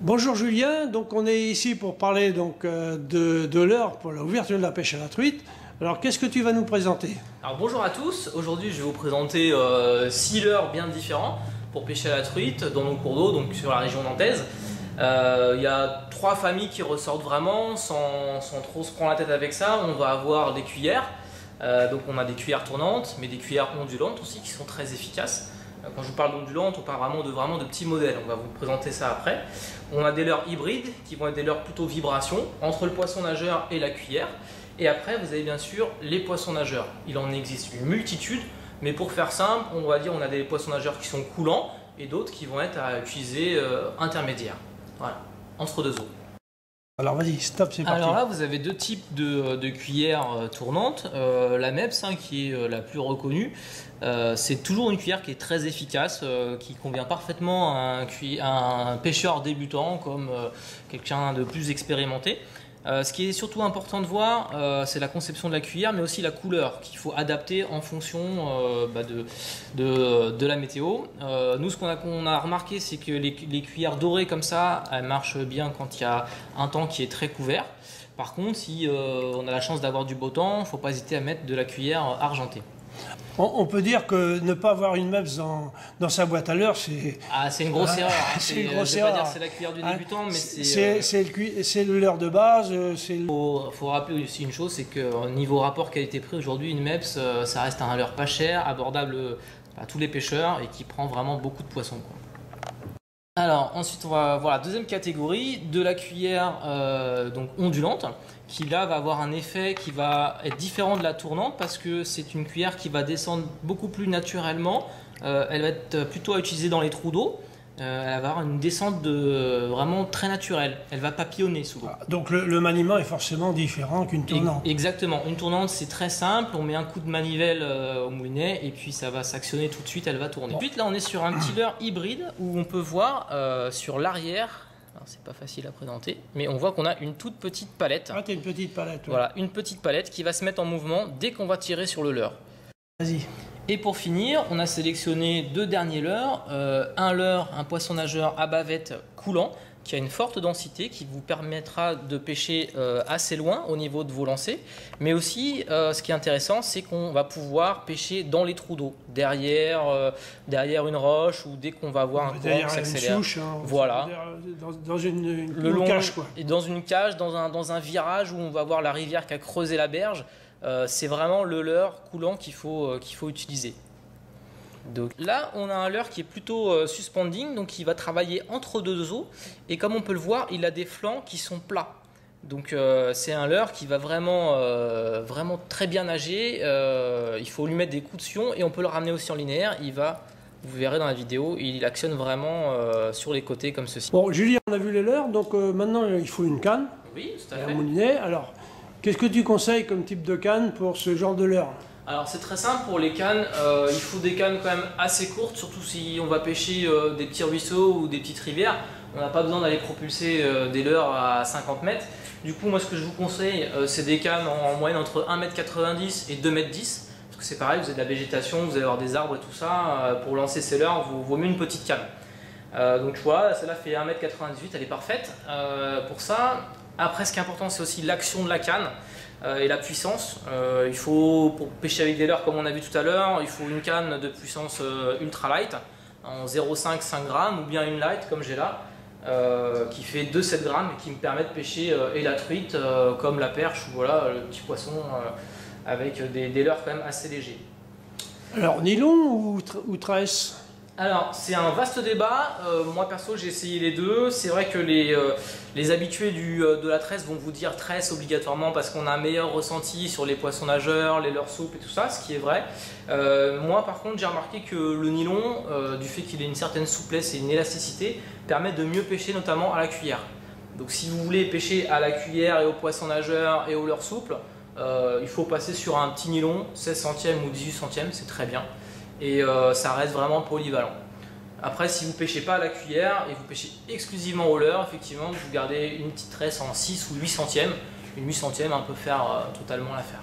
Bonjour Julien, donc on est ici pour parler de l'heure pour l'ouverture de la pêche à la truite. Alors qu'est-ce que tu vas nous présenter? Alors bonjour à tous, aujourd'hui je vais vous présenter 6 leurres bien différents pour pêcher à la truite dans nos cours d'eau, donc sur la région nantaise. Il y a 3 familles qui ressortent vraiment sans trop se prendre la tête avec ça. On va avoir des cuillères, donc on a des cuillères tournantes mais des cuillères ondulantes aussi qui sont très efficaces. Quand je vous parle d'ondulantes, on parle vraiment de petits modèles, on va vous présenter ça après. On a des leurres hybrides qui vont être des leurres plutôt vibration entre le poisson nageur et la cuillère. Et après vous avez bien sûr les poissons nageurs. Il en existe une multitude, mais pour faire simple, on va dire on a des poissons nageurs qui sont coulants et d'autres qui vont être à utiliser intermédiaire. Voilà, entre deux eaux. Alors vas-y, stop, c'est parti. Alors là, vous avez deux types de cuillères tournantes. La MEPS, qui est la plus reconnue, c'est toujours une cuillère qui est très efficace, qui convient parfaitement à un pêcheur débutant comme quelqu'un de plus expérimenté. Ce qui est surtout important de voir, c'est la conception de la cuillère, mais aussi la couleur qu'il faut adapter en fonction de la météo. Nous, ce qu'on a remarqué, c'est que les cuillères dorées comme ça, elles marchent bien quand il y a un temps qui est très couvert. Par contre, si on a la chance d'avoir du beau temps, il ne faut pas hésiter à mettre de la cuillère argentée. On peut dire que ne pas avoir une MEPS dans sa boîte à leurres, c'est... Ah, c'est une grosse erreur. C'est une grosse je ne vais erreur. pas dire que c'est la cuillère du débutant, mais c'est le leurre de base. Il faut rappeler aussi une chose, c'est que niveau rapport qualité-prix, aujourd'hui, une MEPS, ça reste un leurre pas cher, abordable à tous les pêcheurs et qui prend vraiment beaucoup de poissons, quoi. Alors ensuite on va voir la deuxième catégorie de la cuillère donc ondulante, qui là va avoir un effet qui va être différent de la tournante parce que c'est une cuillère qui va descendre beaucoup plus naturellement. Elle va être plutôt à utiliser dans les trous d'eau. Elle va avoir une descente vraiment très naturelle. Elle va papillonner sous l'eau. Donc le maniement est forcément différent qu'une tournante. Exactement. Une tournante, c'est très simple. On met un coup de manivelle au moulinet et puis ça va s'actionner tout de suite. Elle va tourner. Ensuite, là, on est sur un petit leurre hybride où on peut voir sur l'arrière. C'est pas facile à présenter, mais on voit qu'on a une toute petite palette. Ah, t'as une petite palette. Ouais. Voilà, une petite palette qui va se mettre en mouvement dès qu'on va tirer sur le leurre. Vas-y. Et pour finir, on a sélectionné 2 derniers leurres. Un leurre, un poisson nageur à bavette coulant, qui a une forte densité, qui vous permettra de pêcher assez loin au niveau de vos lancers. Mais aussi, ce qui est intéressant, c'est qu'on va pouvoir pêcher dans les trous d'eau, derrière une roche ou dès qu'on va avoir un courant qui s'accélère. Voilà. Dans une cage, quoi. Et dans une cage, dans un virage où on va voir la rivière qui a creusé la berge. C'est vraiment le leurre coulant qu'il faut utiliser. Donc là, on a un leurre qui est plutôt suspending, donc il va travailler entre deux eaux. Et comme on peut le voir, il a des flancs qui sont plats. Donc c'est un leurre qui va vraiment très bien nager. Il faut lui mettre des coups de sion et on peut le ramener aussi en linéaire. Vous verrez dans la vidéo, il actionne vraiment sur les côtés comme ceci. Bon, Julien, on a vu les leurres, donc maintenant il faut une canne. Oui, tout à fait. Un moulinet. Alors, qu'est-ce que tu conseilles comme type de canne pour ce genre de leurre? Alors c'est très simple pour les cannes, il faut des cannes quand même assez courtes, surtout si on va pêcher des petits ruisseaux ou des petites rivières. On n'a pas besoin d'aller propulser des leurres à 50 mètres. Du coup, moi ce que je vous conseille, c'est des cannes en moyenne entre 1,90 m et 2,10 m. Parce que c'est pareil, vous avez de la végétation, vous allez avoir des arbres et tout ça. Pour lancer ces leurres, il vaut mieux une petite canne. Donc voilà, celle-là fait 1,98 m, elle est parfaite pour ça. Après, ce qui est important, c'est aussi l'action de la canne et la puissance. Pour pêcher avec des leurres, comme on a vu tout à l'heure, il faut une canne de puissance ultra light, en 0,5-5 g, ou bien une light, comme j'ai là, qui fait 2,7 g et qui me permet de pêcher et la truite, comme la perche, ou voilà, le petit poisson, avec des leurres quand même assez légers. Alors, nylon ou tresse? Alors, c'est un vaste débat. Moi, perso, j'ai essayé les deux. C'est vrai que les habitués de la tresse vont vous dire tresse obligatoirement parce qu'on a un meilleur ressenti sur les poissons nageurs, les leurres souples et tout ça, ce qui est vrai. Moi, par contre, j'ai remarqué que le nylon, du fait qu'il ait une certaine souplesse et une élasticité, permet de mieux pêcher, notamment à la cuillère. Donc, si vous voulez pêcher à la cuillère et aux poissons nageurs et aux leurres souples, il faut passer sur un petit nylon, 16 centièmes ou 18 centièmes, c'est très bien. Et ça reste vraiment polyvalent. Après, si vous ne pêchez pas à la cuillère et vous pêchez exclusivement au leurre, effectivement, vous gardez une petite tresse en 6 ou 8 centièmes. Une 8 centièmes, on peut faire totalement l'affaire.